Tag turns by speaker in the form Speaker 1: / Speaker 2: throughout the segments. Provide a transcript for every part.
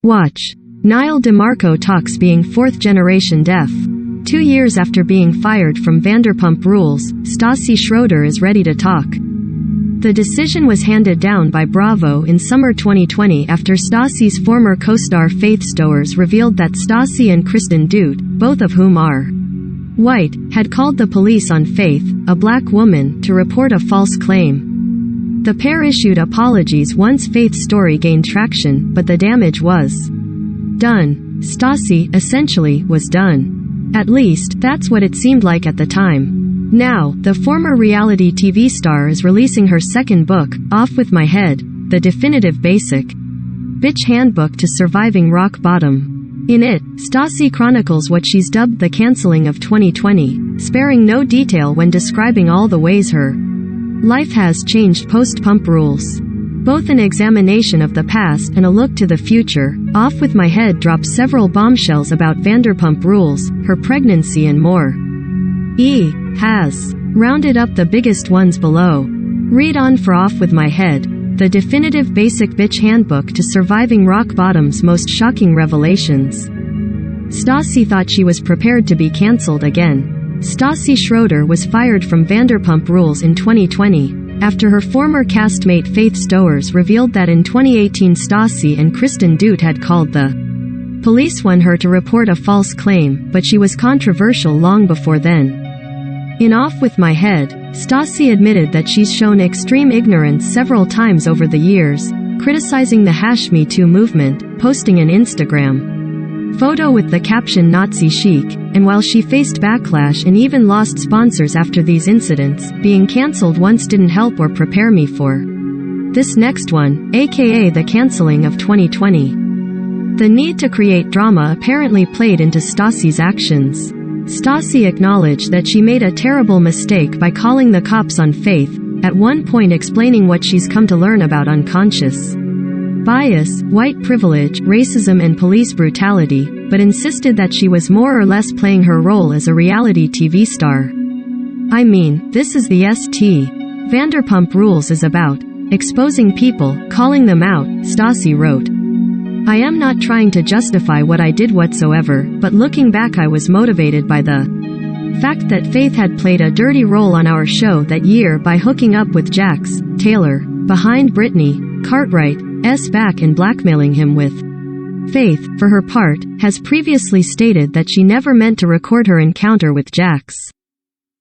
Speaker 1: Watch. Niall DeMarco talks being fourth-generation deaf. 2 years after being fired from Vanderpump Rules, Stassi Schroeder is ready to talk. The decision was handed down by Bravo in summer 2020 after Stassi's former co-star Faith Stowers revealed that Stassi and Kristen Doute, both of whom are white, had called the police on Faith, a black woman, to report a false claim. The pair issued apologies once Faith's story gained traction, but the damage was done. Stassi, essentially, was done. At least, that's what it seemed like at the time. Now, the former reality TV star is releasing her second book, Off With My Head, the definitive basic bitch handbook to surviving rock bottom. In it, Stassi chronicles what she's dubbed the canceling of 2020, sparing no detail when describing all the ways her life has changed post-Pump Rules. Both an examination of the past and a look to the future, Off With My Head drops several bombshells about Vanderpump Rules, her pregnancy and more. Has rounded up the biggest ones below. Read on for Off With My Head, the definitive basic bitch handbook to surviving rock bottom's most shocking revelations. Stassi thought she was prepared to be cancelled again. Stassi Schroeder was fired from Vanderpump Rules in 2020, after her former castmate Faith Stowers revealed that in 2018 Stassi and Kristen Doute had called the police on her to report a false claim, but she was controversial long before then. In Off With My Head, Stassi admitted that she's shown extreme ignorance several times over the years, criticizing the #MeToo movement, posting an Instagram photo with the caption Nazi chic, and while she faced backlash and even lost sponsors after these incidents, being cancelled once didn't help or prepare me for this next one, aka the cancelling of 2020. The need to create drama apparently played into Stassi's actions. Stassi acknowledged that she made a terrible mistake by calling the cops on Faith, at one point explaining what she's come to learn about unconscious bias, white privilege, racism and police brutality, but insisted that she was more or less playing her role as a reality TV star. I mean, this is the ST. Vanderpump Rules is about exposing people, calling them out, Stassi wrote. I am not trying to justify what I did whatsoever, but looking back I was motivated by the fact that Faith had played a dirty role on our show that year by hooking up with Jax Taylor, behind Brittany Cartwright's back and blackmailing him with. Faith, for her part, has previously stated that she never meant to record her encounter with Jax.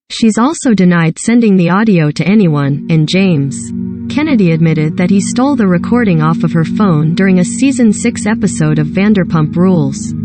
Speaker 1: She's also denied sending the audio to anyone, and James Kennedy admitted that he stole the recording off of her phone during a Season 6 episode of Vanderpump Rules.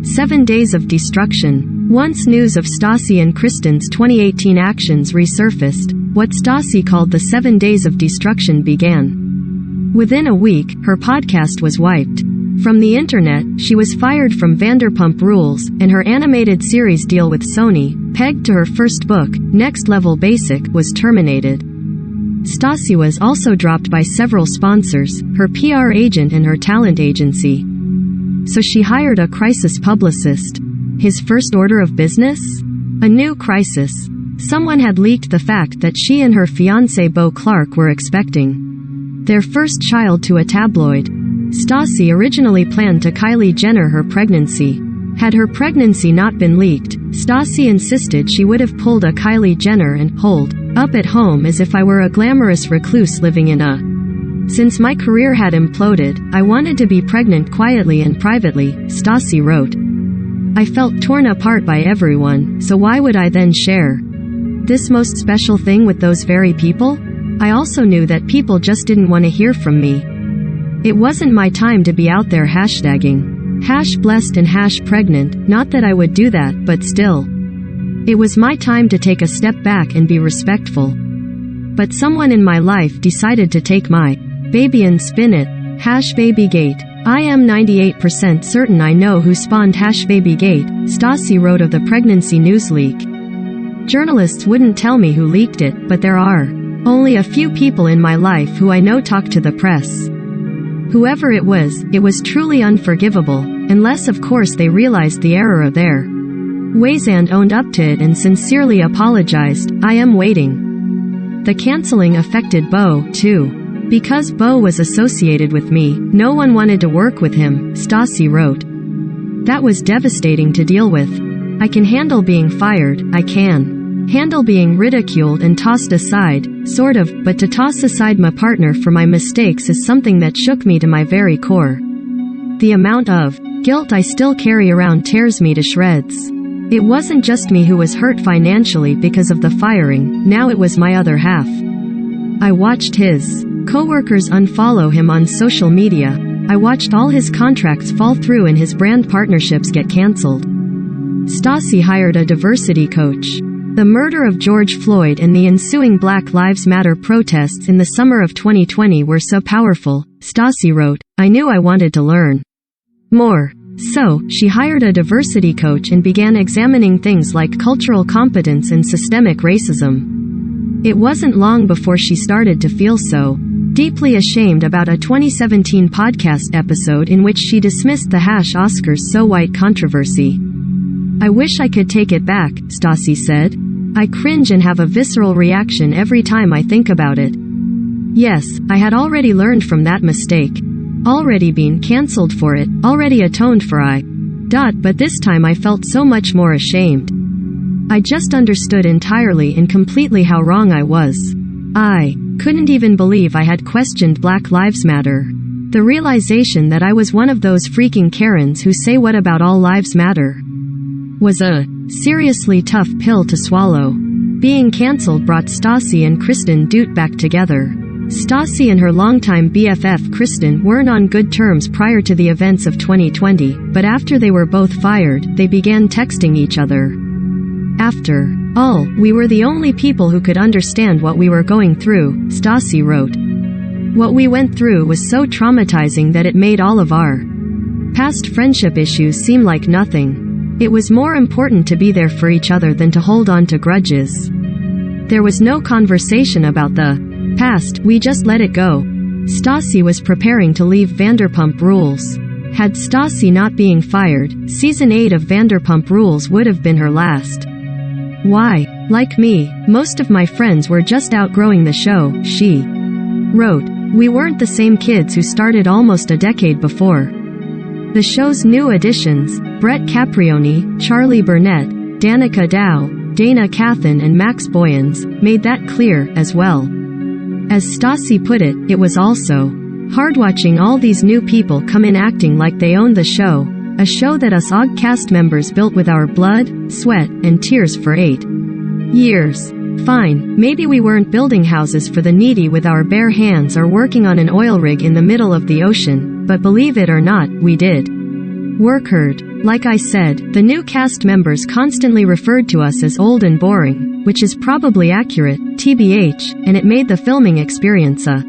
Speaker 1: 7 Days of Destruction. Once news of Stassi and Kristen's 2018 actions resurfaced, what Stassi called the 7 Days of Destruction began. Within a week, her podcast was wiped from the internet. She was fired from Vanderpump Rules, and her animated series deal with Sony, pegged to her first book, Next Level Basic, was terminated. Stassi was also dropped by several sponsors, her PR agent and her talent agency. So she hired a crisis publicist. His first order of business? A new crisis. Someone had leaked the fact that she and her fiancé Beau Clark were expecting their first child to a tabloid. Stassi originally planned to Kylie Jenner her pregnancy. Had her pregnancy not been leaked, Stassi insisted she would have pulled a Kylie Jenner and holed up at home as if I were a glamorous recluse living in a. Since my career had imploded, I wanted to be pregnant quietly and privately, Stassi wrote. I felt torn apart by everyone, so why would I then share this most special thing with those very people? I also knew that people just didn't want to hear from me. It wasn't my time to be out there hashtagging #blessed and #pregnant, not that I would do that, but still. It was my time to take a step back and be respectful. But someone in my life decided to take my baby and spin it. #babygate. I am 98% certain I know who spawned #babygate, Stassi wrote of the pregnancy news leak. Journalists wouldn't tell me who leaked it, but there are only a few people in my life who I know talk to the press. Whoever it was truly unforgivable, unless of course they realized the error of their ways and owned up to it and sincerely apologized. I am waiting. The canceling affected Beau, too. Because Bo was associated with me, no one wanted to work with him, Stassi wrote. That was devastating to deal with. I can handle being fired, I can handle being ridiculed and tossed aside, sort of, but to toss aside my partner for my mistakes is something that shook me to my very core. The amount of guilt I still carry around tears me to shreds. It wasn't just me who was hurt financially because of the firing, now it was my other half. I watched his coworkers unfollow him on social media. I watched all his contracts fall through and his brand partnerships get cancelled. Stassi hired a diversity coach. The murder of George Floyd and the ensuing Black Lives Matter protests in the summer of 2020 were so powerful, Stassi wrote, I knew I wanted to learn more. So, she hired a diversity coach and began examining things like cultural competence and systemic racism. It wasn't long before she started to feel so deeply ashamed about a 2017 podcast episode in which she dismissed the #Oscars So White controversy. I wish I could take it back, Stassi said. I cringe and have a visceral reaction every time I think about it. Yes, I had already learned from that mistake. Already been cancelled for it, already atoned for but this time I felt so much more ashamed. I just understood entirely and completely how wrong I was. I couldn't even believe I had questioned Black Lives Matter. The realization that I was one of those freaking Karens who say what about all lives matter was a seriously tough pill to swallow. Being cancelled brought Stassi and Kristen Doot back together. Stassi and her longtime BFF Kristen weren't on good terms prior to the events of 2020, but after they were both fired, they began texting each other. After all, we were the only people who could understand what we were going through, Stassi wrote. What we went through was so traumatizing that it made all of our past friendship issues seem like nothing. It was more important to be there for each other than to hold on to grudges. There was no conversation about the past, we just let it go. Stassi was preparing to leave Vanderpump Rules. Had Stassi not being fired, season 8 of Vanderpump Rules would have been her last. Why? Like me, most of my friends were just outgrowing the show, she wrote. We weren't the same kids who started almost a decade before. The show's new additions, Brett Caprioni, Charlie Burnett, Danica Dow, Dana Cathan and Max Boyens, made that clear, as well. As Stassi put it, it was also hard watching all these new people come in acting like they owned the show, a show that us OG cast members built with our blood, sweat, and tears for 8 years. Fine, maybe we weren't building houses for the needy with our bare hands or working on an oil rig in the middle of the ocean, but believe it or not, we did work hard. Like I said, the new cast members constantly referred to us as old and boring, which is probably accurate, TBH, and it made the filming experience a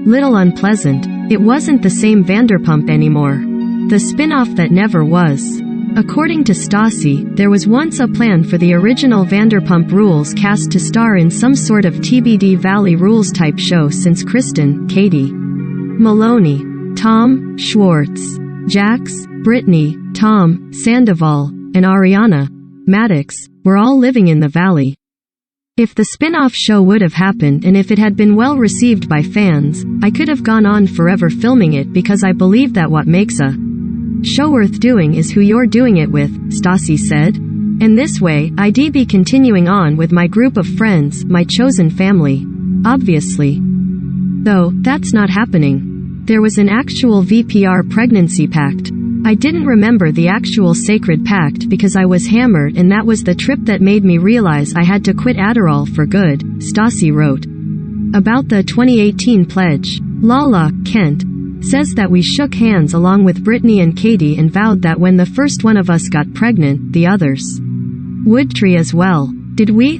Speaker 1: little unpleasant. It wasn't the same Vanderpump anymore. The spin-off that never was. According to Stassi, there was once a plan for the original Vanderpump Rules cast to star in some sort of TBD Valley Rules type show since Kristen, Katie Maloney, Tom Schwartz, Jax, Brittany, Tom Sandoval, and Ariana Maddox were all living in the valley. If the spin-off show would have happened and if it had been well received by fans, I could have gone on forever filming it because I believe that what makes a show worth doing is who you're doing it with, Stassi said. And this way, I'd be continuing on with my group of friends, my chosen family. Obviously. Though, that's not happening. There was an actual VPR pregnancy pact. I didn't remember the actual sacred pact because I was hammered and that was the trip that made me realize I had to quit Adderall for good, Stassi wrote. About the 2018 pledge, Lala Kent says that we shook hands along with Brittany and Katie and vowed that when the first one of us got pregnant, the others would tree as well. Did we,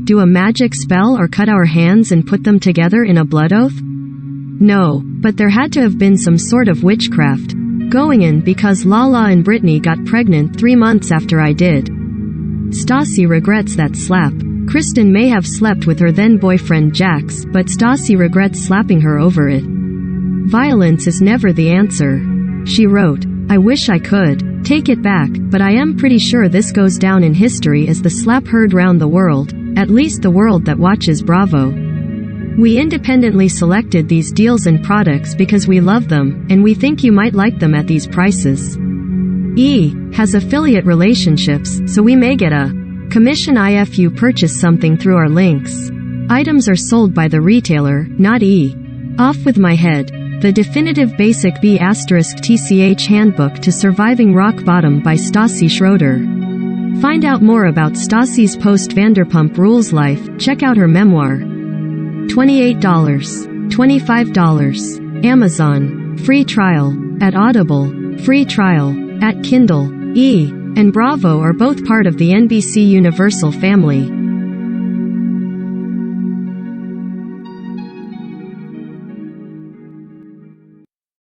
Speaker 1: do a magic spell or cut our hands and put them together in a blood oath? No, but there had to have been some sort of witchcraft going in because Lala and Brittany got pregnant 3 months after I did. Stassi regrets that slap. Kristen may have slept with her then boyfriend Jax, but Stassi regrets slapping her over it. Violence is never the answer. She wrote, I wish I could take it back, but I am pretty sure this goes down in history as the slap heard round the world, at least the world that watches Bravo. We independently selected these deals and products because we love them, and we think you might like them at these prices. E has affiliate relationships, so we may get a commission if you purchase something through our links. Items are sold by the retailer, not E. Off with my head. The Definitive Basic B*TCH Handbook to Surviving Rock Bottom by Stassi Schroeder. Find out more about Stassi's post-Vanderpump Rules life, check out her memoir. $28. $25. Amazon. Free trial. At Audible. Free trial. At Kindle. E and Bravo are both part of the NBC Universal family.